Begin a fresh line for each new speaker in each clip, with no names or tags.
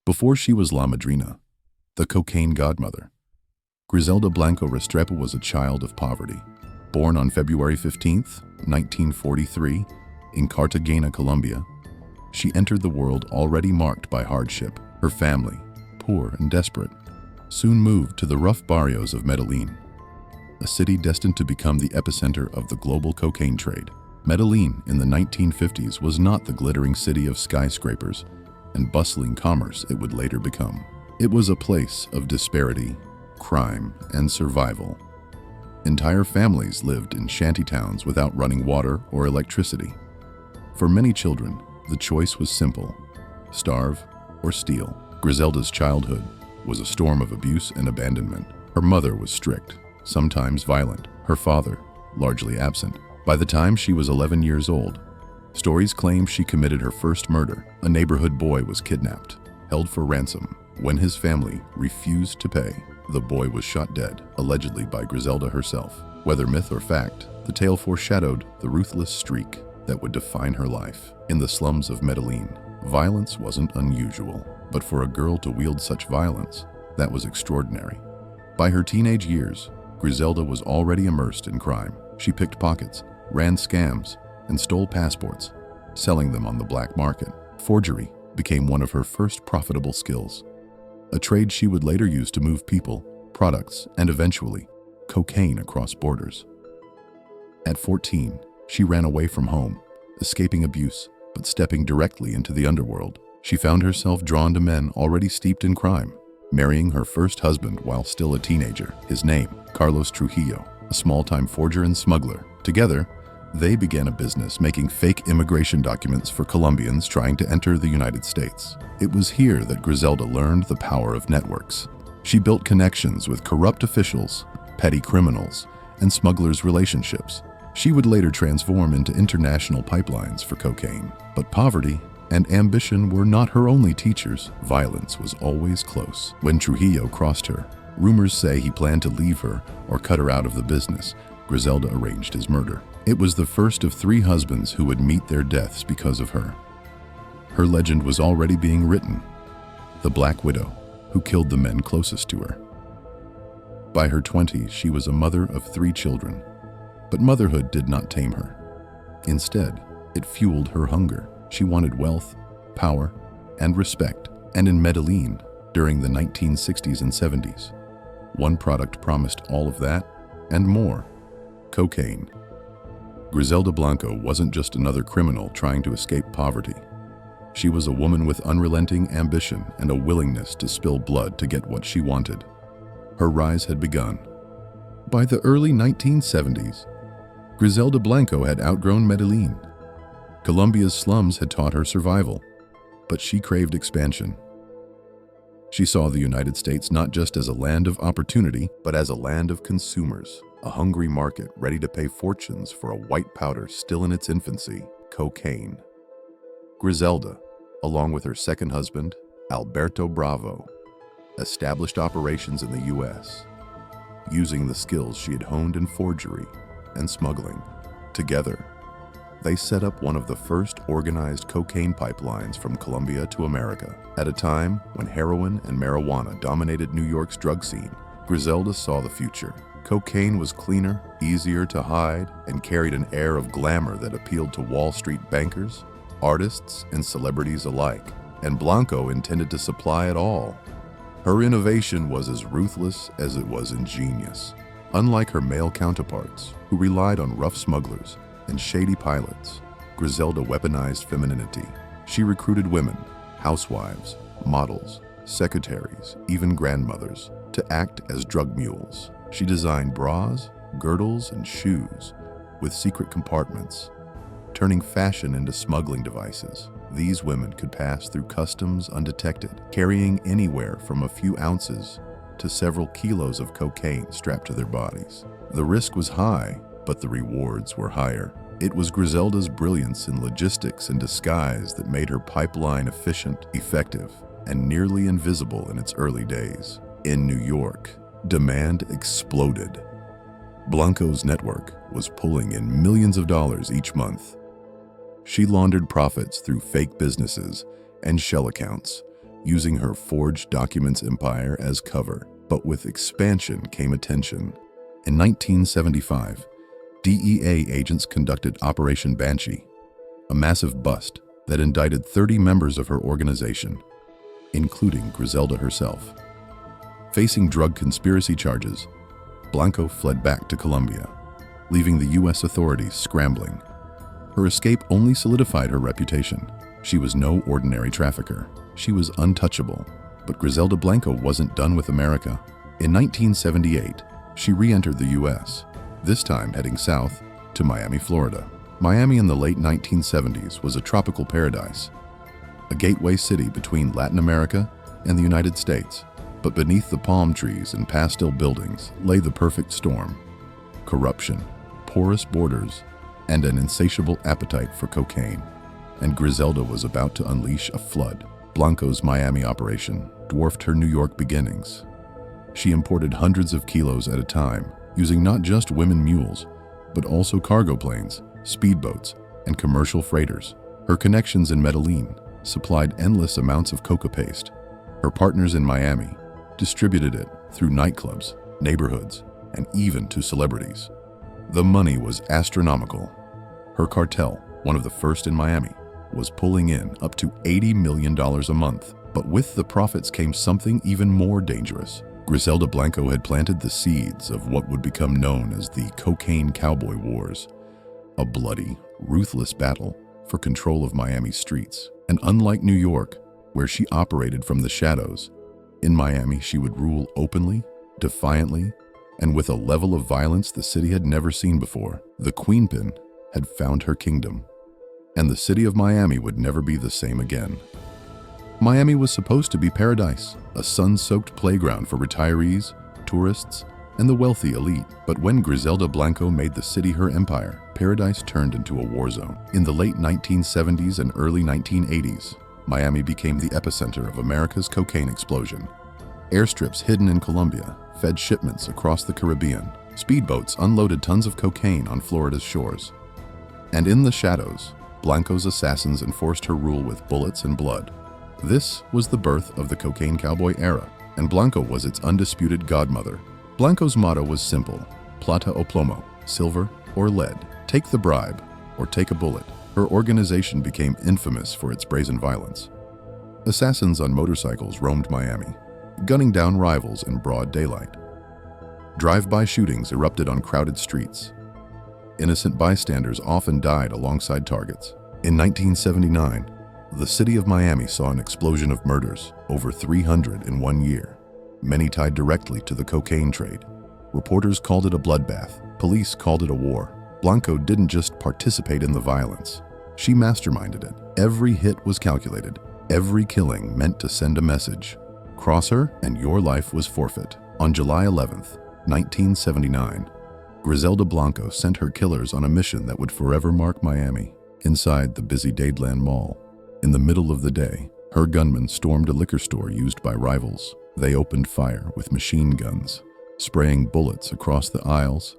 Before she was La Madrina, the Cocaine Godmother, Griselda Blanco Restrepo was a child of poverty. Born on February 15, 1943, in Cartagena, Colombia, she entered the world already marked by hardship. Her family, poor and desperate, soon moved to the rough barrios of Medellín, a city destined to become the epicenter of the global cocaine trade. Medellín in the 1950s was not the glittering city of skyscrapers and bustling commerce it would later become. It was a place of disparity, crime, and survival. Entire families lived in shantytowns without running water or electricity. For many children, the choice was simple: starve or steal. Griselda's childhood was a storm of abuse and abandonment. Her mother was strict, sometimes violent, her father largely absent. By the time she was 11 years old, stories claim she committed her first murder. A neighborhood boy was kidnapped, held for ransom. When his family refused to pay, the boy was shot dead, allegedly by Griselda herself. Whether myth or fact, the tale foreshadowed the ruthless streak that would define her life. In the slums of Medellín, violence wasn't unusual, but for a girl to wield such violence, that was extraordinary. By her teenage years, Griselda was already immersed in crime. She picked pockets, ran scams, and stole passports, selling them on the black market. Forgery became one of her first profitable skills, a trade she would later use to move people, products, and eventually, cocaine across borders. At 14, she ran away from home, escaping abuse, but stepping directly into the underworld. She found herself drawn to men already steeped in crime, marrying her first husband while still a teenager. His name, Carlos Trujillo, a small-time forger and smuggler. Together, they began a business making fake immigration documents for Colombians trying to enter the United States. It was here that Griselda learned the power of networks. She built connections with corrupt officials, petty criminals, and smugglers' relationships. She would later transform into international pipelines for cocaine. But poverty and ambition were not her only teachers. Violence was always close. When Trujillo crossed her, rumors say he planned to leave her or cut her out of the business. Griselda arranged his murder. It was the first of 3 husbands who would meet their deaths because of her. Her legend was already being written: the Black Widow, who killed the men closest to her. By her 20s, she was a mother of 3 children. But motherhood did not tame her. Instead, it fueled her hunger. She wanted wealth, power, and respect. And in Medellín, during the 1960s and 70s, one product promised all of that and more: cocaine. Griselda Blanco wasn't just another criminal trying to escape poverty. She was a woman with unrelenting ambition and a willingness to spill blood to get what she wanted. Her rise had begun. By the early 1970s, Griselda Blanco had outgrown Medellín. Colombia's slums had taught her survival, but she craved expansion. She saw the United States not just as a land of opportunity, but as a land of consumers, a hungry market ready to pay fortunes for a white powder still in its infancy: cocaine. Griselda, along with her second husband, Alberto Bravo, established operations in the U.S., using the skills she had honed in forgery and smuggling. Together, they set up one of the first organized cocaine pipelines from Colombia to America. At a time when heroin and marijuana dominated New York's drug scene, Griselda saw the future. Cocaine was cleaner, easier to hide, and carried an air of glamour that appealed to Wall Street bankers, artists, and celebrities alike. And Blanco intended to supply it all. Her innovation was as ruthless as it was ingenious. Unlike her male counterparts, who relied on rough smugglers and shady pilots, Griselda weaponized femininity. She recruited women, housewives, models, secretaries, even grandmothers, to act as drug mules. She designed bras, girdles, and shoes with secret compartments, turning fashion into smuggling devices. These women could pass through customs undetected, carrying anywhere from a few ounces to several kilos of cocaine strapped to their bodies. The risk was high, but the rewards were higher. It was Griselda's brilliance in logistics and disguise that made her pipeline efficient, effective, and nearly invisible in its early days. In New York, demand exploded. Blanco's network was pulling in millions of dollars each month. She laundered profits through fake businesses and shell accounts, using her forged documents empire as cover. But with expansion came attention. In 1975, DEA agents conducted Operation Banshee, a massive bust that indicted 30 members of her organization, including Griselda herself. Facing drug conspiracy charges, Blanco fled back to Colombia, leaving the U.S. authorities scrambling. Her escape only solidified her reputation. She was no ordinary trafficker. She was untouchable. But Griselda Blanco wasn't done with America. In 1978, she re-entered the U.S., this time heading south to Miami, Florida. Miami in the late 1970s was a tropical paradise, a gateway city between Latin America and the United States. But beneath the palm trees and pastel buildings lay the perfect storm: corruption, porous borders, and an insatiable appetite for cocaine. And Griselda was about to unleash a flood. Blanco's Miami operation dwarfed her New York beginnings. She imported hundreds of kilos at a time, using not just women mules, but also cargo planes, speedboats, and commercial freighters. Her connections in Medellín supplied endless amounts of coca paste. Her partners in Miami distributed it through nightclubs, neighborhoods, and even to celebrities. The money was astronomical. Her cartel, one of the first in Miami, was pulling in up to $80 million a month. But with the profits came something even more dangerous. Griselda Blanco had planted the seeds of what would become known as the Cocaine Cowboy Wars, a bloody, ruthless battle for control of Miami's streets. And unlike New York, where she operated from the shadows, in Miami she would rule openly, defiantly, and with a level of violence the city had never seen before. The QUEENPIN had found her kingdom, and the city of Miami would never be the same again. Miami was supposed to be paradise, a sun-soaked playground for retirees, tourists, and the wealthy elite. But when Griselda Blanco made the city her empire, paradise turned into a war zone. In the late 1970s and early 1980s, Miami became the epicenter of America's cocaine explosion. Airstrips hidden in Colombia fed shipments across the Caribbean. Speedboats unloaded tons of cocaine on Florida's shores. And in the shadows, Blanco's assassins enforced her rule with bullets and blood. This was the birth of the cocaine cowboy era, and Blanco was its undisputed godmother. Blanco's motto was simple: plata o plomo, silver or lead. Take the bribe or take a bullet. Her organization became infamous for its brazen violence. Assassins on motorcycles roamed Miami, gunning down rivals in broad daylight. Drive-by shootings erupted on crowded streets. Innocent bystanders often died alongside targets. In 1979, the city of Miami saw an explosion of murders, over 300 in 1 year, many tied directly to the cocaine trade. Reporters called it a bloodbath. Police called it a war. Blanco didn't just participate in the violence. She masterminded it. Every hit was calculated. Every killing meant to send a message. Cross her and your life was forfeit. On July 11th, 1979, Griselda Blanco sent her killers on a mission that would forever mark Miami. Inside the busy Dadeland Mall, in the middle of the day, her gunmen stormed a liquor store used by rivals. They opened fire with machine guns, spraying bullets across the aisles,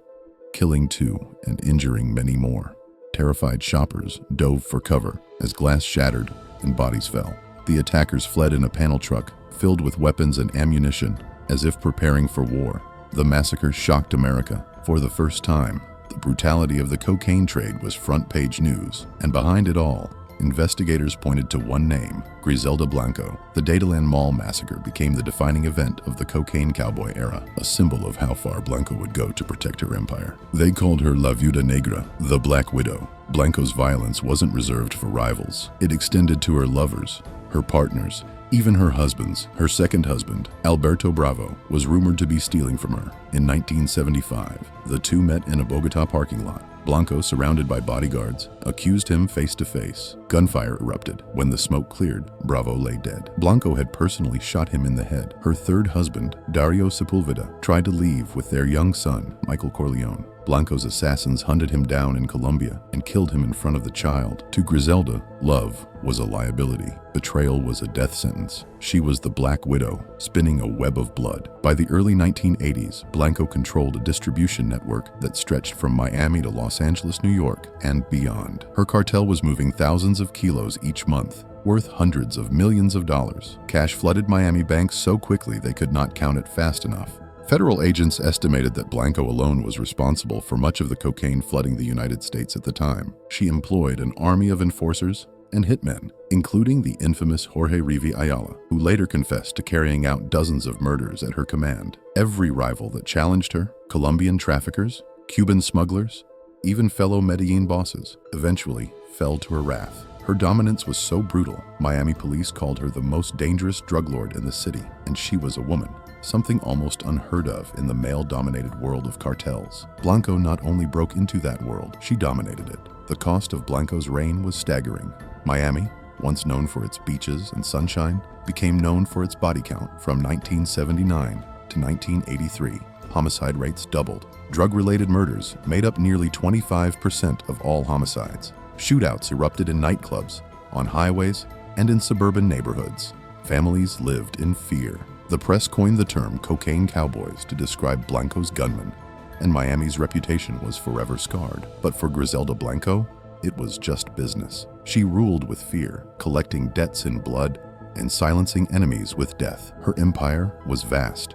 killing 2 and injuring many more. Terrified shoppers dove for cover as glass shattered and bodies fell. The attackers fled in a panel truck filled with weapons and ammunition, as if preparing for war. The massacre shocked America. For the first time, the brutality of the cocaine trade was front-page news, and behind it all, investigators pointed to one name: Griselda Blanco. The Dadeland Mall massacre became the defining event of the cocaine cowboy era, a symbol of how far Blanco would go to protect her empire. They called her La Viuda Negra, the Black Widow. Blanco's violence wasn't reserved for rivals. It extended to her lovers, her partners, even her husbands. Her second husband, Alberto Bravo, was rumored to be stealing from her. In 1975, the two met in a Bogotá parking lot. Blanco, surrounded by bodyguards, accused him face to face. Gunfire erupted. When the smoke cleared, Bravo lay dead. Blanco had personally shot him in the head. Her third husband, Dario Sepulveda, tried to leave with their young son, Michael Corleone. Blanco's assassins hunted him down in Colombia and killed him in front of the child. To Griselda, love was a liability. Betrayal was a death sentence. She was the Black Widow, spinning a web of blood. By the early 1980s, Blanco controlled a distribution network that stretched from Miami to Los Angeles, New York, and beyond. Her cartel was moving thousands of kilos each month, worth hundreds of millions of dollars. Cash flooded Miami banks so quickly they could not count it fast enough. Federal agents estimated that Blanco alone was responsible for much of the cocaine flooding the United States at the time. She employed an army of enforcers and hitmen, including the infamous Jorge Rivi Ayala, who later confessed to carrying out dozens of murders at her command. Every rival that challenged her, Colombian traffickers, Cuban smugglers, even fellow Medellín bosses, eventually fell to her wrath. Her dominance was so brutal, Miami police called her the most dangerous drug lord in the city, and she was a woman, something almost unheard of in the male-dominated world of cartels. Blanco not only broke into that world, she dominated it. The cost of Blanco's reign was staggering. Miami, once known for its beaches and sunshine, became known for its body count. From 1979 to 1983, homicide rates doubled. Drug-related murders made up nearly 25% of all homicides. Shootouts erupted in nightclubs, on highways, and in suburban neighborhoods. Families lived in fear. The press coined the term Cocaine Cowboys to describe Blanco's gunmen, and Miami's reputation was forever scarred. But for Griselda Blanco, it was just business. She ruled with fear, collecting debts in blood and silencing enemies with death. Her empire was vast,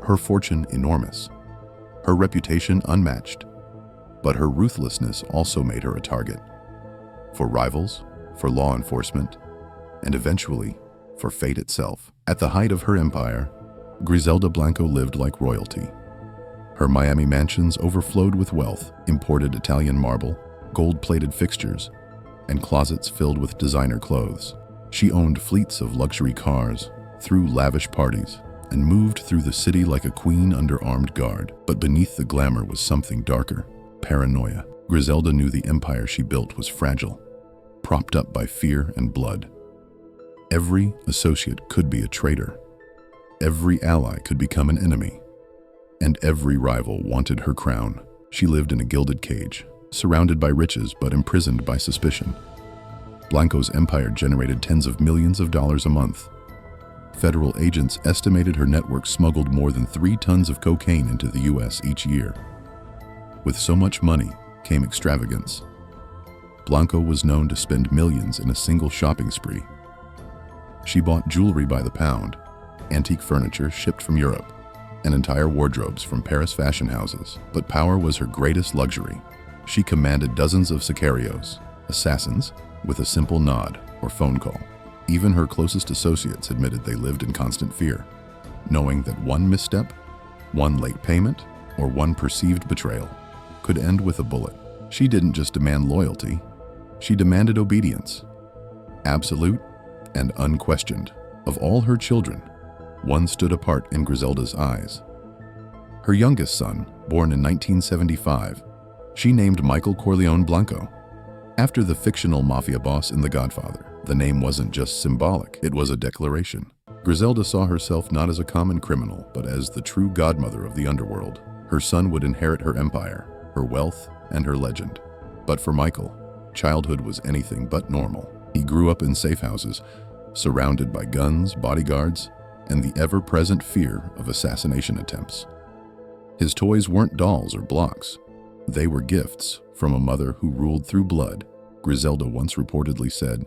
her fortune enormous, her reputation unmatched. But her ruthlessness also made her a target for rivals, for law enforcement, and eventually for fate itself. At the height of her empire, Griselda Blanco lived like royalty. Her Miami mansions overflowed with wealth, imported Italian marble, gold-plated fixtures, and closets filled with designer clothes. She owned fleets of luxury cars, threw lavish parties, and moved through the city like a queen under armed guard. But beneath the glamour was something darker: paranoia. Griselda knew the empire she built was fragile, propped up by fear and blood. Every associate could be a traitor. Every ally could become an enemy. And every rival wanted her crown. She lived in a gilded cage, surrounded by riches but imprisoned by suspicion. Blanco's empire generated tens of millions of dollars a month. Federal agents estimated her network smuggled more than 3 tons of cocaine into the U.S. each year. With so much money came extravagance. Blanco was known to spend millions in a single shopping spree. She bought jewelry by the pound, antique furniture shipped from Europe, and entire wardrobes from Paris fashion houses. But power was her greatest luxury. She commanded dozens of sicarios, assassins, with a simple nod or phone call. Even her closest associates admitted they lived in constant fear, knowing that one misstep, one late payment, or one perceived betrayal could end with a bullet. She didn't just demand loyalty, she demanded obedience, absolute and unquestioned. Of all her children, one stood apart in Griselda's eyes. Her youngest son, born in 1975, she named Michael Corleone Blanco, after the fictional mafia boss in The Godfather. The name wasn't just symbolic, it was a declaration. Griselda saw herself not as a common criminal, but as the true godmother of the underworld. Her son would inherit her empire, her wealth, and her legend. But for Michael, childhood was anything but normal. He grew up in safe houses, surrounded by guns, bodyguards, and the ever-present fear of assassination attempts. His toys weren't dolls or blocks. They were gifts from a mother who ruled through blood. Griselda once reportedly said,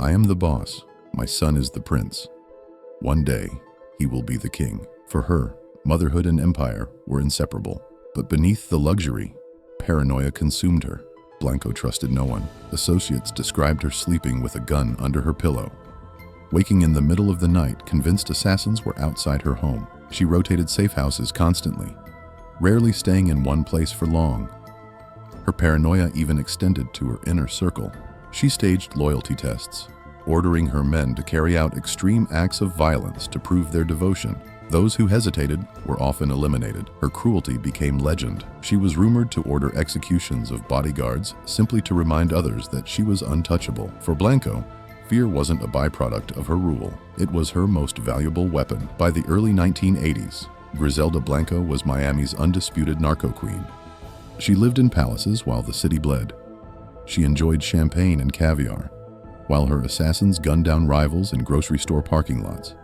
"I am the boss, my son is the prince. One day, he will be the king." For her, motherhood and empire were inseparable. But beneath the luxury, paranoia consumed her. Blanco trusted no one. Associates described her sleeping with a gun under her pillow, waking in the middle of the night convinced assassins were outside her home. She rotated safe houses constantly, rarely staying in one place for long. Her paranoia even extended to her inner circle. She staged loyalty tests, ordering her men to carry out extreme acts of violence to prove their devotion. Those who hesitated were often eliminated. Her cruelty became legend. She was rumored to order executions of bodyguards simply to remind others that she was untouchable. For Blanco, fear wasn't a byproduct of her rule. It was her most valuable weapon. By the early 1980s, Griselda Blanco was Miami's undisputed narco queen. She lived in palaces while the city bled. She enjoyed champagne and caviar, while her assassins gunned down rivals in grocery store parking lots.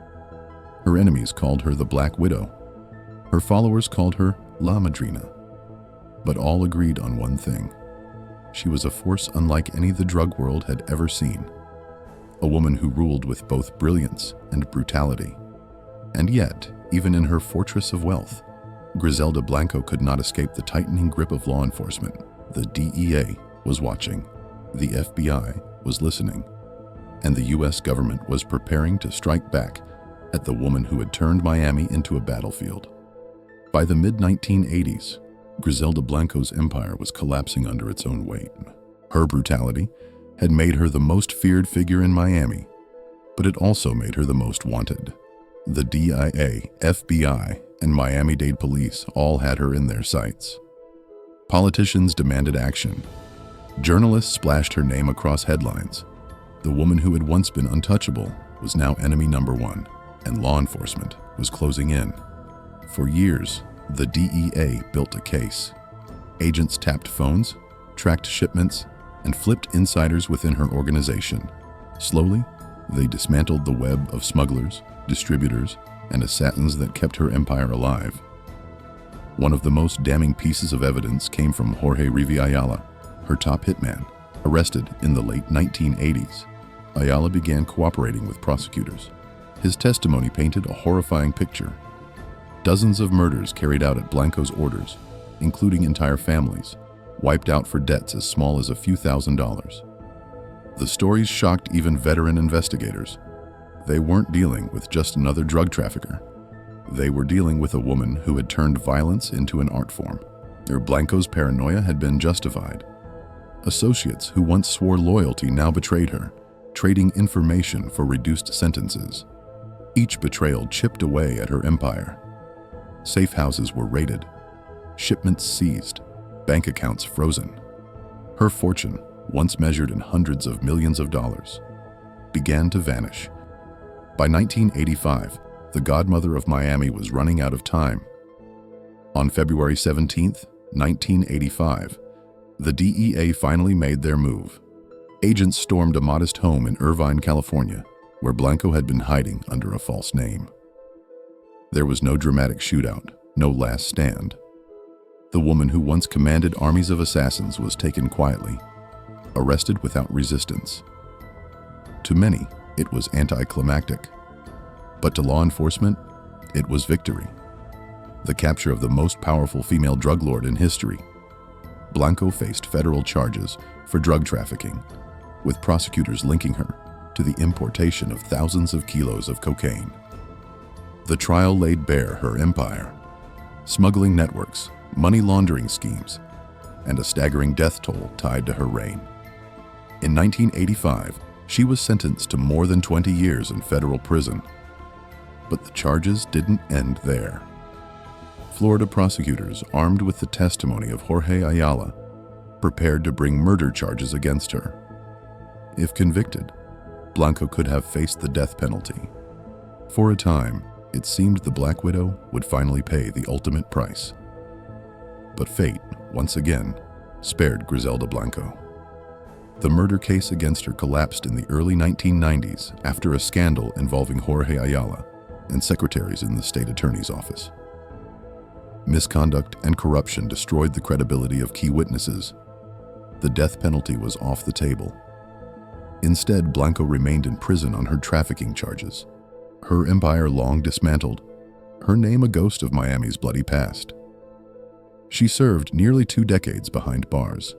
Her enemies called her the Black Widow. Her followers called her La Madrina. But all agreed on one thing: she was a force unlike any the drug world had ever seen. a woman who ruled with both brilliance and brutality. And yet, even in her fortress of wealth, Griselda Blanco could not escape the tightening grip of law enforcement. The DEA was watching, the FBI was listening, and the US government was preparing to strike back at the woman who had turned Miami into a battlefield. By the mid-1980s, Griselda Blanco's empire was collapsing under its own weight. Her brutality had made her the most feared figure in Miami, but it also made her the most wanted. The DIA, FBI, and Miami-Dade police all had her in their sights. Politicians demanded action. Journalists splashed her name across headlines. The woman who had once been untouchable was now enemy number one, and law enforcement was closing in. For years, the DEA built a case. Agents tapped phones, tracked shipments, and flipped insiders within her organization. Slowly, they dismantled the web of smugglers, distributors, and assassins that kept her empire alive. One of the most damning pieces of evidence came from Jorge Rivi Ayala, her top hitman, arrested in the late 1980s. Ayala began cooperating with prosecutors. His testimony painted a horrifying picture. Dozens of murders carried out at Blanco's orders, including entire families, wiped out for debts as small as a few $1,000s. The stories shocked even veteran investigators. They weren't dealing with just another drug trafficker. They were dealing with a woman who had turned violence into an art form. Blanco's paranoia had been justified. Associates who once swore loyalty now betrayed her, trading information for reduced sentences. Each betrayal chipped away at her empire. Safe houses were raided, shipments seized, bank accounts frozen. Her fortune, once measured in hundreds of millions of dollars, began to vanish. By 1985, the godmother of Miami was running out of time. On February 17, 1985, the DEA finally made their move. Agents stormed a modest home in Irvine, California, where Blanco had been hiding under a false name. There was no dramatic shootout, no last stand. The woman who once commanded armies of assassins was taken quietly, arrested without resistance. To many, it was anticlimactic. But to law enforcement, it was victory. The capture of the most powerful female drug lord in history. Blanco faced federal charges for drug trafficking, with prosecutors linking her to the importation of thousands of kilos of cocaine. The trial laid bare her empire, smuggling networks, money laundering schemes, and a staggering death toll tied to her reign. In 1985, she was sentenced to more than 20 years in federal prison. But the charges didn't end there. Florida prosecutors, armed with the testimony of Jorge Ayala, prepared to bring murder charges against her. If convicted, Blanco could have faced the death penalty. For a time, it seemed the Black Widow would finally pay the ultimate price. But fate, once again, spared Griselda Blanco. The murder case against her collapsed in the early 1990s after a scandal involving Jorge Ayala and secretaries in the state attorney's office. Misconduct and corruption destroyed the credibility of key witnesses. The death penalty was off the table. Instead, Blanco remained in prison on her trafficking charges. Her empire long dismantled, her name a ghost of Miami's bloody past. She served nearly 2 decades behind bars.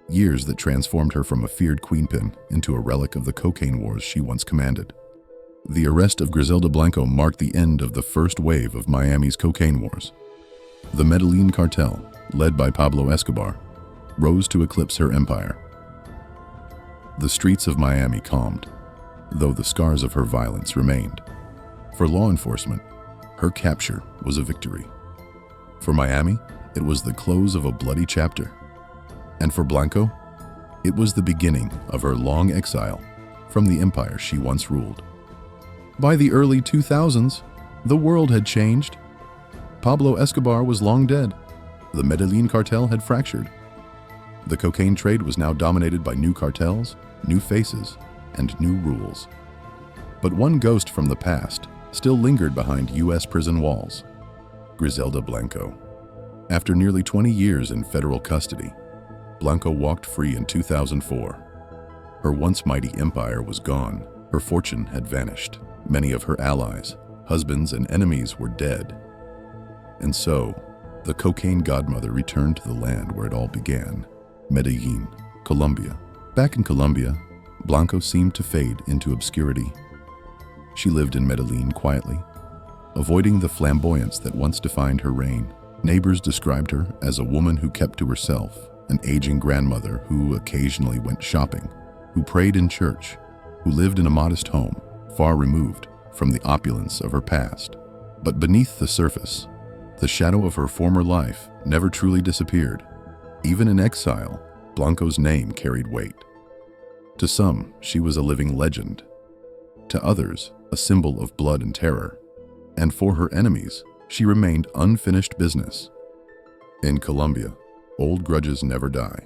Years that transformed her from a feared queenpin into a relic of the cocaine wars she once commanded. The arrest of Griselda Blanco marked the end of the first wave of Miami's cocaine wars. The Medellín Cartel, led by Pablo Escobar, rose to eclipse her empire. The streets of Miami calmed, though the scars of her violence remained. For law enforcement, her capture was a victory. For Miami, it was the close of a bloody chapter. And for Blanco, it was the beginning of her long exile from the empire she once ruled. By the early 2000s, the world had changed. Pablo Escobar was long dead. The Medellín cartel had fractured. The cocaine trade was now dominated by new cartels, new faces, and new rules. But one ghost from the past still lingered behind U.S. prison walls: Griselda Blanco. After nearly 20 years in federal custody, Blanco walked free in 2004. Her once mighty empire was gone. Her fortune had vanished. Many of her allies, husbands, and enemies were dead. And so, the Cocaine Godmother returned to the land where it all began, Medellín, Colombia. Back in Colombia, Blanco seemed to fade into obscurity. She lived in Medellín quietly, avoiding the flamboyance that once defined her reign. Neighbors described her as a woman who kept to herself, an aging grandmother who occasionally went shopping, who prayed in church, who lived in a modest home, far removed from the opulence of her past. But beneath the surface, the shadow of her former life never truly disappeared. Even in exile, Blanco's name carried weight. To some, she was a living legend. To others, a symbol of blood and terror. And for her enemies, she remained unfinished business. In Colombia, old grudges never die.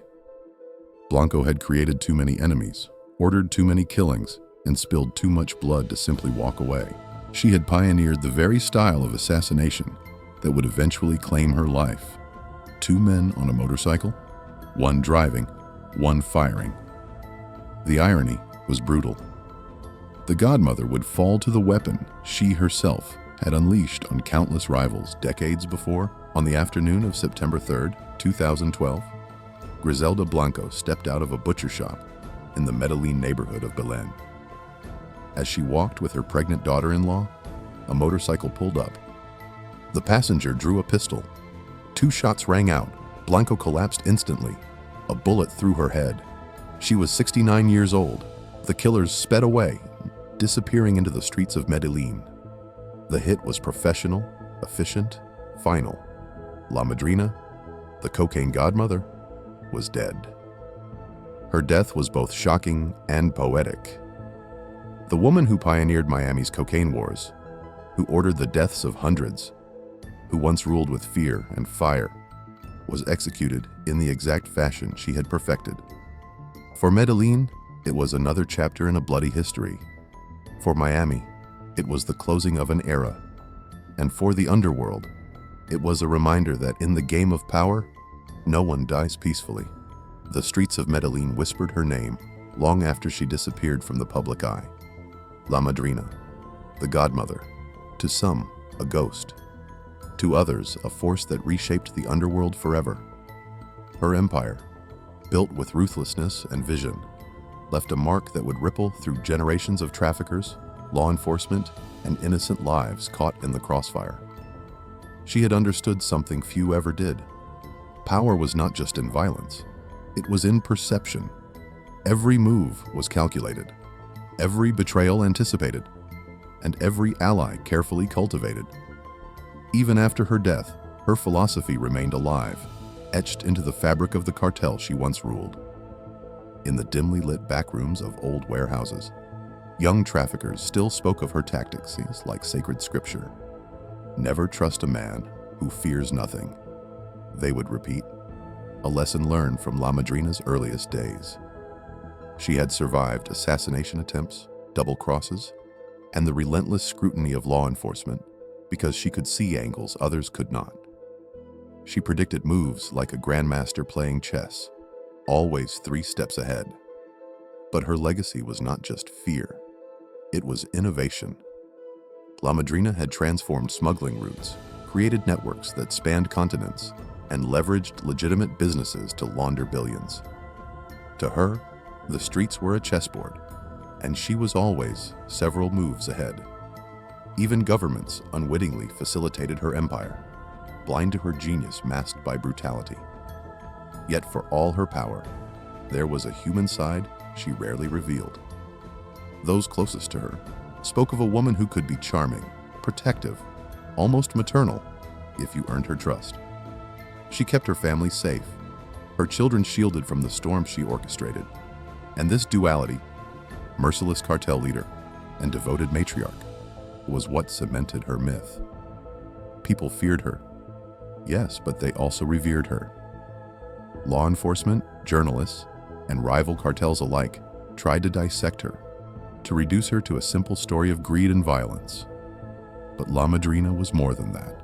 Blanco had created too many enemies, ordered too many killings, and spilled too much blood to simply walk away. She had pioneered the very style of assassination that would eventually claim her life. 2 men on a motorcycle, 1 driving, 1 firing. The irony was brutal. The Godmother would fall to the weapon she herself had unleashed on countless rivals decades before. On the afternoon of September 3rd, 2012, Griselda Blanco stepped out of a butcher shop in the Medellín neighborhood of Belén. As she walked with her pregnant daughter-in-law, a motorcycle pulled up. The passenger drew a pistol. 2 shots rang out. Blanco collapsed instantly, a bullet through her head. She was 69 years old. The killers sped away, disappearing into the streets of Medellín. The hit was professional, efficient, final. La Madrina, the Cocaine Godmother, was dead. Her death was both shocking and poetic. The woman who pioneered Miami's cocaine wars, who ordered the deaths of hundreds, who once ruled with fear and fire, was executed in the exact fashion she had perfected. For Medellín, it was another chapter in a bloody history. For Miami, it was the closing of an era. And for the underworld, it was a reminder that in the game of power, no one dies peacefully. The streets of Medellín whispered her name long after she disappeared from the public eye. La Madrina, the Godmother, to some, a ghost. To others, a force that reshaped the underworld forever. Her empire, built with ruthlessness and vision, left a mark that would ripple through generations of traffickers, law enforcement, and innocent lives caught in the crossfire. She had understood something few ever did. Power was not just in violence, it was in perception. Every move was calculated, every betrayal anticipated, and every ally carefully cultivated. Even after her death, her philosophy remained alive, etched into the fabric of the cartel she once ruled. In the dimly lit back rooms of old warehouses, young traffickers still spoke of her tactics like sacred scripture. Never trust a man who fears nothing, they would repeat, a lesson learned from La Madrina's earliest days. She had survived assassination attempts, double crosses, and the relentless scrutiny of law enforcement because she could see angles others could not. She predicted moves like a grandmaster playing chess, always 3 steps ahead. But her legacy was not just fear, it was innovation. La Madrina had transformed smuggling routes, created networks that spanned continents, and leveraged legitimate businesses to launder billions. To her, the streets were a chessboard, and she was always several moves ahead. Even governments unwittingly facilitated her empire, blind to her genius masked by brutality. Yet for all her power, there was a human side she rarely revealed. Those closest to her spoke of a woman who could be charming, protective, almost maternal, if you earned her trust. She kept her family safe, her children shielded from the storm she orchestrated. And this duality, merciless cartel leader and devoted matriarch, was what cemented her myth. People feared her, yes, but they also revered her. Law enforcement, journalists, and rival cartels alike tried to dissect her, to reduce her to a simple story of greed and violence. But La Madrina was more than that.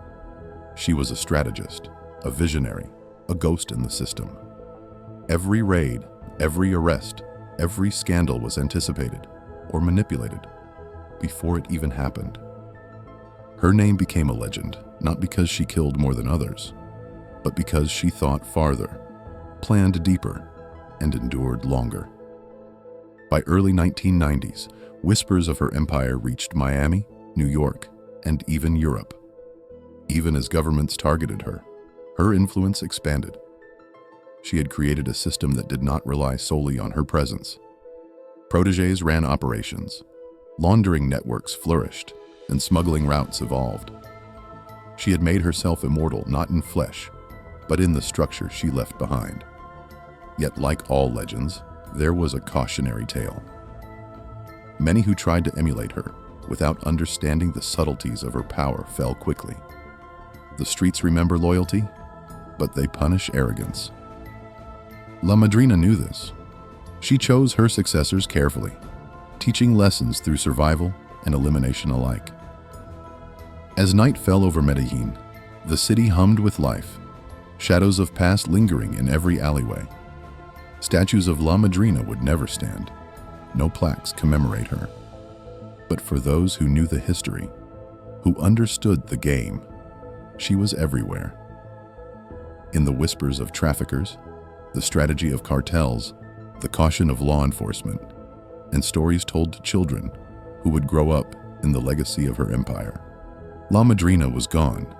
She was a strategist, a visionary, a ghost in the system. Every raid, every arrest, Every scandal was anticipated or manipulated before it even happened. Her name became a legend, not because she killed more than others, but because she thought farther, planned deeper, and endured longer. By early 1990s, whispers of her empire reached Miami, New York, and even Europe. Even as governments targeted her, her influence expanded. She had created a system that did not rely solely on her presence. Protégés ran operations, laundering networks flourished, and smuggling routes evolved. She had made herself immortal not in flesh, but in the structure she left behind. Yet, like all legends, there was a cautionary tale. Many who tried to emulate her, without understanding the subtleties of her power, fell quickly. The streets remember loyalty, but they punish arrogance. La Madrina knew this. She chose her successors carefully, teaching lessons through survival and elimination alike. As night fell over Medellín, the city hummed with life, shadows of past lingering in every alleyway. Statues of La Madrina would never stand. No plaques commemorate her. But for those who knew the history, who understood the game, she was everywhere. In the whispers of traffickers, the strategy of cartels, the caution of law enforcement, and stories told to children who would grow up in the legacy of her empire. La Madrina was gone,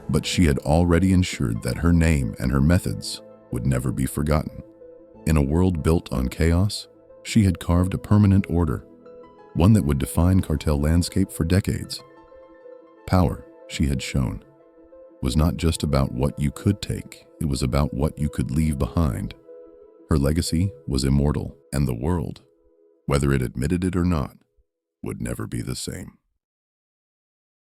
but she had already ensured that her name and her methods would never be forgotten. In a world built on chaos, she had carved a permanent order, one that would define cartel landscape for decades. Power, she had shown, was not just about what you could take, it was about what you could leave behind. Her legacy was immortal, and the world, whether it admitted it or not, would never be the same.